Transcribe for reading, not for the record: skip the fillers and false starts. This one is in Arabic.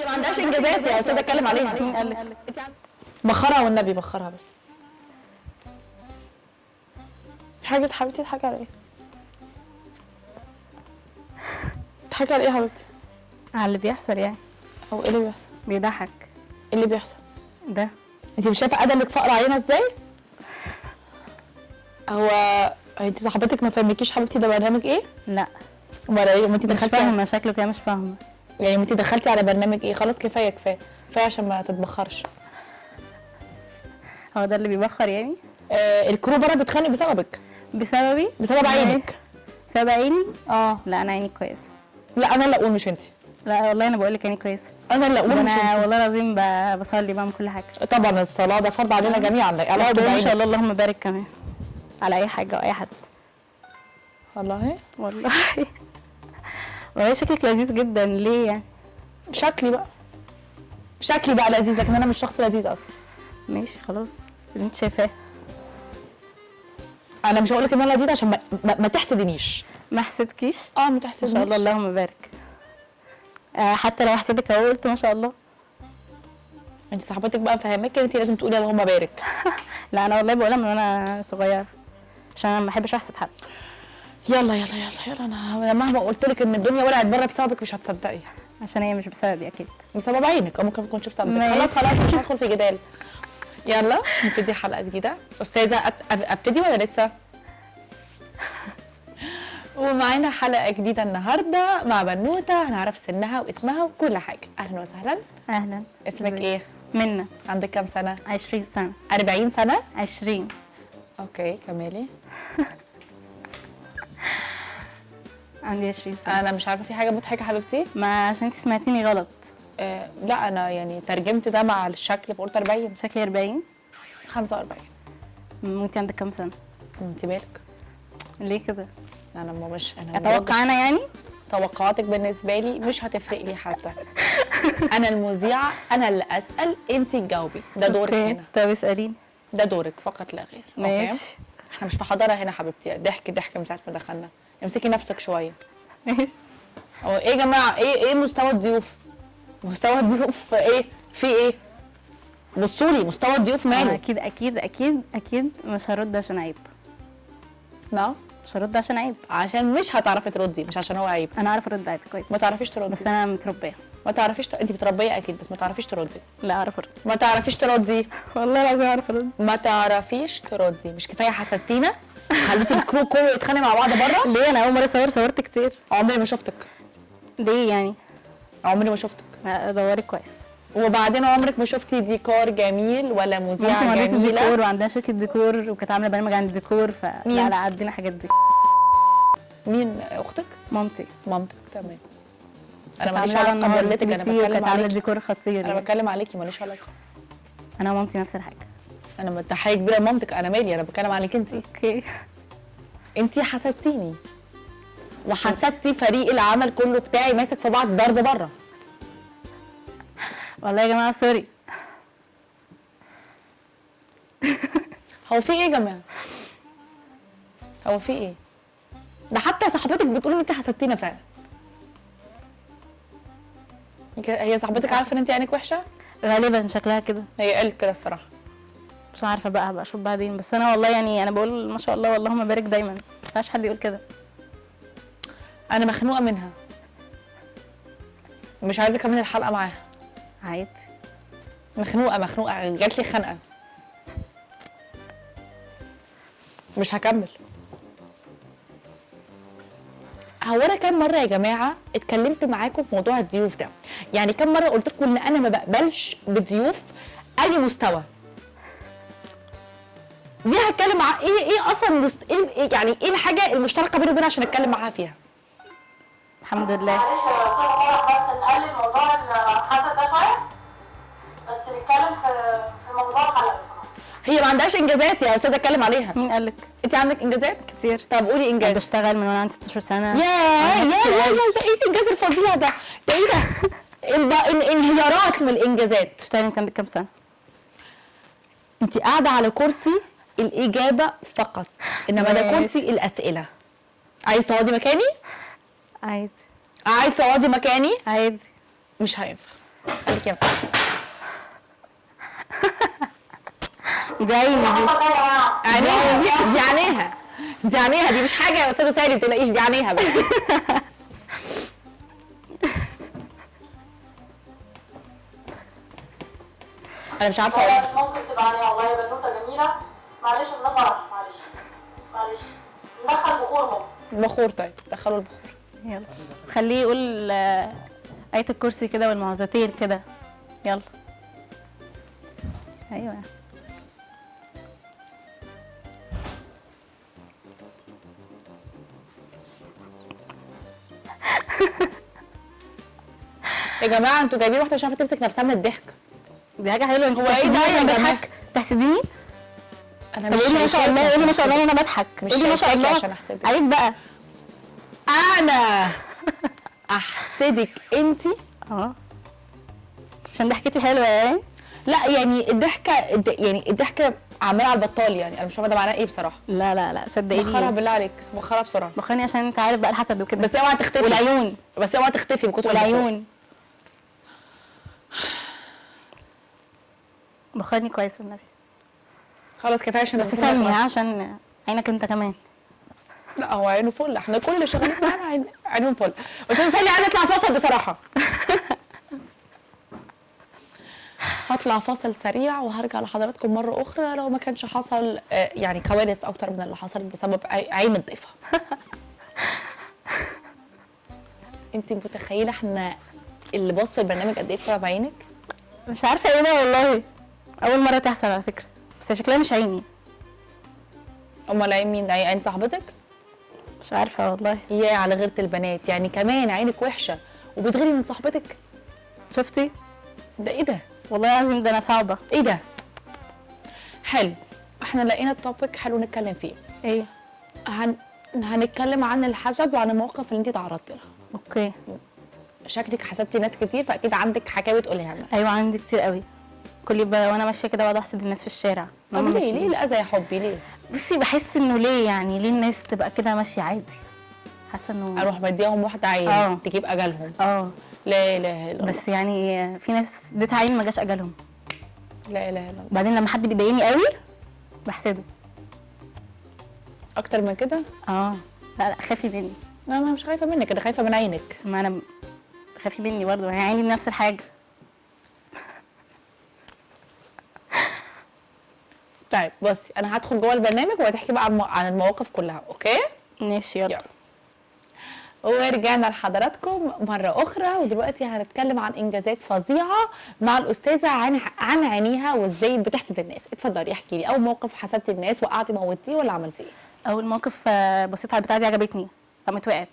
ما عندهاش انجازات يا استاذه اتكلم عليها. مين قال لك؟ بخرها والنبي بخرها بس. حاجه حبيبتي تضحكي على ايه؟ تضحكي على ايه يا حبيبتي؟ على اللي بيحصل يعني. هو ايه اللي بيحصل؟ بيضحك. ايه اللي بيحصل؟ ده انت مش شايفه ادمك فقر علينا ازاي؟ هو انت صاحبتك ما فهمكيش حبيبتي ده برنامج ايه؟ لا امال ايه؟ انت مش دخلتي فاهمه، شكله كده مش فاهمه. يعني انت دخلتي على برنامج ايه؟ خلاص كفايه كفايه كفايه عشان ما تتبخرش. هو ده اللي بيبخر يعني؟ الكرو بره بتخانق بسببك. بسببي؟ بسبب عينك. بسبب عيني؟ اه لا انا عيني كويسه. لا انا اللي اقول مش انت. لا والله انا بقول لك عيني كويسه. انا اللي اقول مش انا انت. والله العظيم بصلي بعمل كل حاجه. طبعا الصلاه ده فرض علينا جميعا. لا ما شاء الله اللهم بارك كمان على اي حاجه واي حد. والله والله والله شكلك لذيذ جدا. ليه يعني؟ شكلي بقى لذيذ لكن انا مش شخص لذيذ اصلا. ماشي خلاص اللي انت شايفاه. انا مش هقول لك ان انا لذيذ عشان ما تحسدنيش. ما حسدكيش؟ ما تحسدنيش. ما شاء الله اللهم بارك. حتى لو حسدك اهو قلت ما شاء الله. انت صاحبتك بقى فهماكي انت لازم تقولي اللهم بارك. لا انا والله بقولها من وانا صغيره عشان انا ما بحبش احسد حد. يلا يلا يلا يلا انا مهما قلت لك ان الدنيا ولعت بره بسببك مش هتصدقي. عشان هي مش بسببي اكيد. بسبب عينك او ممكن ما تكونش بسببك. ماشي. خلاص مش هدخل في جدال. يلا نبتدي حلقه جديده. استاذه ابتدي ولا لسه؟ ومعانا حلقه جديده النهارده مع بنوته هنعرف سنها واسمها وكل حاجه. اهلا وسهلا. اهلا. اسمك ايه؟ منى. عندك كام سنه؟ 20 سنه. 40 سنه؟ 20. اوكي كملي. عندي 20 سنه. انا مش عارفه في حاجه مضحكه حبيبتي؟ ما عشان انت سمعتيني غلط. لا انا يعني ترجمت ده مع الشكل فقلت 40. شكلي 40. 45. وانت عندك كام سنه؟ انت مالك؟ ليه كده؟ انا مش اتوقع انا يعني؟ توقعاتك بالنسبه لي مش هتفرق لي حتى. انا المذيعه، انا اللي اسال انت تجاوبي. ده دورك هنا. طب اساليني. ده دورك فقط لا غير. ماشي. احنا مش في حضاره هنا حبيبتي. ضحك من ساعه ما دخلنا. امسكي نفسك شويه. ماشي. هو ايه يا جماعه؟ ايه مستوى الضيوف؟ مستوى الضيوف ايه؟ في ايه؟ بصوا لي مستوى الضيوف ماله؟ اكيد اكيد اكيد اكيد مش هرد عشان عيب. نعم؟ مش هرد عشان عيب. عشان مش هتعرفي تردي مش عشان هو عيب. انا اعرف ارد عادي كويس. ما تعرفيش تردي. بس انا متربيه. ما تعرفيش انت متربيه اكيد بس ما تعرفيش تردي. لا اعرف ارد. ما تعرفيش تردي. والله العظيم اعرف ارد. ما تعرفيش تردي. مش كفايه حسدتينا؟ خليتي الكرو كله يتخانق مع بعض بره؟ ليه؟ انا اول مره صورت كتير. عمري ما شفتك. ليه يعني؟ عمري ما شفتك. دوري كويس. وبعدين عمرك ما شفتي ديكور جميل ولا مذيعه جميله؟ ديكور وعندنا شركه ديكور وكانت عامله برنامج عن الديكور لا عندنا حاجات دي. مين اختك؟ مامتي. مامتك تمام. انا ماليش علاقه بولدتك. انا بتكلم عليكي. ديكور خطير. انا بتكلم عليكي ماليش علاقه. انا ومامتي نفس الحاجه. انا متحيه كبيره لمامتك. انا مالي؟ انا بتكلم عليك انت. اوكي. انت حسدتيني وحسدتي فريق العمل كله بتاعي ماسك في بعض ضرب بره. والله يا جماعه سوري. هو في ايه يا جماعه؟ هو في ايه؟ ده حتى صاحبتك بتقول ان انت حسدتينا فعلا. هي صاحبتك عارفه ان انت عينك وحشه؟ غالبا شكلها كده. هي قالت كده الصراحه. مش عارفه بقى هبقى اشوف بعدين. بس انا والله يعني انا بقول ما شاء الله واللهم بارك دايما. ما ينفعش حد يقول كده. انا مخنوقه منها. مش عايزه اكمل الحلقه معاها. عادي. مخنوقه جات لي خنقه. مش هكمل. هو انا كام مره يا جماعه اتكلمت معاكم في موضوع الضيوف ده؟ يعني كام مره قلت لكم ان انا ما بقبلش بضيوف اي مستوى. دي هتكلم مع ايه اصلا يعني ايه الحاجه المشتركه بيني وبينها عشان اتكلم معاها فيها؟ الحمد لله. معلش يا استاذ فرح بس نقلل موضوع الحسد ده شويه بس نتكلم في موضوع الحلقه. هي ما عندهاش انجازات يا استاذه اتكلم عليها. مين قال لك؟ انت عندك انجازات كتير. طب قولي انجاز. بشتغل من وانا عندي 16 سنه. يا ايه الانجاز الفظيع ده؟ ده ايه ده؟ انهيارات من الانجازات. بتشتغلي انت عندك كام سنه؟ انت قاعده على كرسي الاجابه فقط انما ده كرسي الاسئله. عايز تقعدي مكاني؟ عادي. عايز تقعدي مكاني؟ عادي. مش هينفع. خليكي يا دي عيني دي. حصل ده يا جماعه. عينيها دي عينيها، دي عينيها، دي مش حاجه يا استاذه سالي، ما تلاقيش دي عينيها بس. انا مش عارفه هي اقول. مش ممكن تبقى عينيها والله يا بنوته جميله. معلش يا فرح، معلش ندخل بخور ممكن. بخور، طيب دخلوا البخور. يلا خليه يقول آية الكرسي كده والمعوذتين كده. يلا. ايوه. يا جماعه انتوا جايبين واحده مش عارفه تمسك نفسها من الضحك. دي حاجه حلوه. انت هو ايه ده يا جماعة؟ بضحك تحسديني؟ انا طب قولي ما شاء الله، قولي ما شاء الله انا بضحك. مش قولي ما شاء شايفاكي الله عشان أحسدك. عيب بقى. انا احسدك انتي؟ اه عشان ضحكتي حلوه يعني. لا يعني الضحكه يعني الضحكه عماله على البطال، يعني انا مش عارفه ده معناه ايه بصراحه. لا لا لا صدقيني. بخرها بالله عليك، بخرها بسرعه. بخاني عشان انت عارف بقى الحسد وكده. بس اوعى تختفي. والعيون. بس اوعى تختفي من كتر البخور. والعيون. بخاني كويس والنبي. خلاص كفايه عشان بس البخور سمي يخلص. عشان عينك انت كمان. لا هو عينه فل، احنا كل اللي شغالين معانا عينهم فل. استاذ سالي عايزه اطلع فاصل بصراحه. هطلع فاصل سريع وهرجع لحضراتكم مره اخرى لو ما كانش حصل يعني كوارث اكتر من اللي حصلت بسبب عين الضيفه. انت متخيله احنا اللي باظ في البرنامج قد ايه بسبب عينك؟ مش عارفه ايه ده والله. اول مره تحصل على فكره. بس شكلها مش عيني. امال عين مين؟ عين صاحبتك؟ مش عارفه والله. يا على غيره البنات، يعني كمان عينك وحشه وبتغيري من صاحبتك؟ شفتي؟ ده ايه ده؟ والله العظيم ده انا صعبه. ايه ده؟ حلو، احنا لقينا التوبيك حلو نتكلم فيه. ايه؟ هنتكلم عن الحسد وعن المواقف اللي انت تعرضتي لها. اوكي. شكلك حسدتي ناس كتير، فاكيد عندك حكاوي تقوليها لنا. ايوه عندي كتير قوي. كل يبقى وانا ماشيه كده بقعد احسد الناس في الشارع. طب هما ليه؟ ماشيين. ليه الاذى يا حبي؟ ليه؟ بصي بحس انه ليه يعني ليه الناس تبقى كده ماشيه عادي. حاسه انه اروح بديهم واحده عين تجيب اجلهم. لا اله الا الله. بس يعني في ناس اديتها عين ما جاش اجلهم. لا اله الا الله. وبعدين لما حد بيضايقني قوي بحسده. اكتر من كده؟ لا لا خافي مني. لا ما مش خايفه منك، انا خايفه من عينك. ما انا خافي مني برضه، هي عيني نفس الحاجه. طيب بصي انا هدخل جوه البرنامج وهتحكي بقى عن المواقف كلها، اوكي؟ ماشي يلا. ورجعنا لحضراتكم مرة أخرى، ودلوقتي هنتكلم عن إنجازات فظيعة مع الأستاذة عن عينيها وإزاي بتحسد الناس. اتفضلي احكي لي أول موقف حسدتي الناس، وقعتي موتيه ولا عملتي إيه؟ اول موقف بصيت على البتاعه دي عجبتني قامت وقعت.